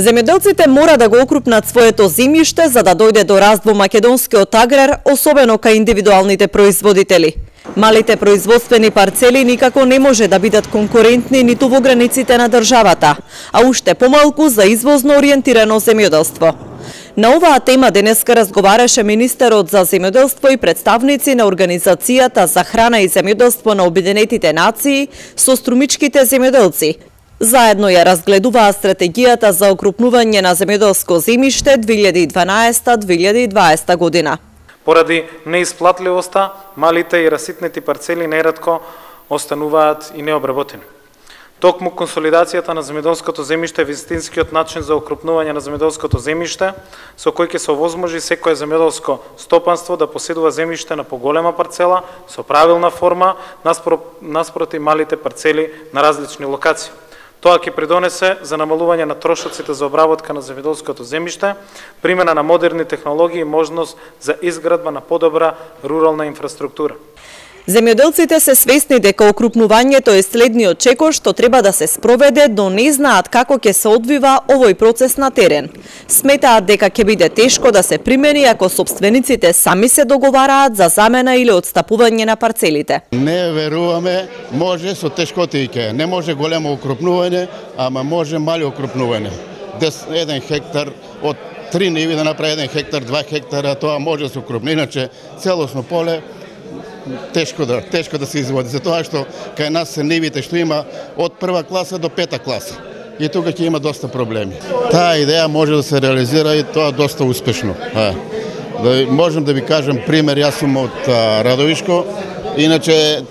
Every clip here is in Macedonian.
Земјоделците мора да го окрупнат своето земјиште за да дојде до раст во македонскиот аграр, особено кај индивидуалните производители. Малите производствени парцели никако не може да бидат конкурентни ниту во границите на државата, а уште помалку за извозно ориентирано земјоделство. На оваа тема денеска разговараше министерот за земјоделство и представници на Организацијата за храна и земјоделство на Обединетите нации со струмичките земјоделци. Заедно ја разгледуваа стратегијата за окрупнување на земјоделско земјиште 2012-2020 година. Поради неисплатливоста, малите и раситнети парцели неретко остануваат и необработени. Токму консолидацијата на земјоделското земјиште е вистинскиот начин за окрупнување на земјоделското земјиште, со кој ќе се овозможи секое земјоделско стопанство да поседува земјиште на поголема парцела со правилна форма наспроти малите парцели на различни локации. Тоа ќе придонесе за намалување на трошоците за обработка на земјоделското земјиште, примена на модерни технологии и можност за изградба на подобра рурална инфраструктура. Земјоделците се свесни дека окрупнувањето е следниот чекор што треба да се спроведе, но не знаат како ќе се одвива овој процес на терен. Сметаат дека ќе биде тешко да се примени ако сопствениците сами се договараат за замена или отстапување на парцелите. Не веруваме, може со тешкотијке, не може големо окрупнување, ама може мали окрупнување. 1 хектар од 3 ниви да направи 1 хектар, 2 хектара, тоа може да се окрупни, иначе целосно поле тешко да се изводи, затоа што кај нас се нивите што има од 1 класа до 5 класа. И тука ќе има доста проблеми. Таа идеја може да се реализира и тоа доста успешно. Можам да ви кажам пример, јас сум од Радовишко, иначе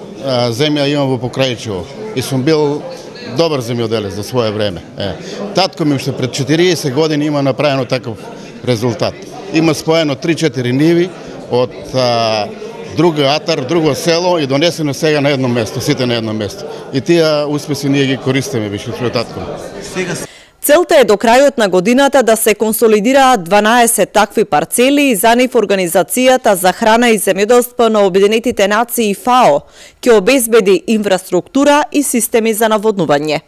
земја имам во Покрајчево и сум бил добар земјоделец за свое време. Татко ми уште пред 40 години има направено таков резултат. Има споено 3-4 ниви од друга атар, друго село и донесено сега на едно место, сите на едно место. И тие успеси ние ги користиме више со татко. Целта е до крајот на годината да се консолидираат 12 такви парцели и за нив Организацијата за храна и земјоделство на Обединетите нации ФАО ќе обезбеди инфраструктура и системи за наводнување.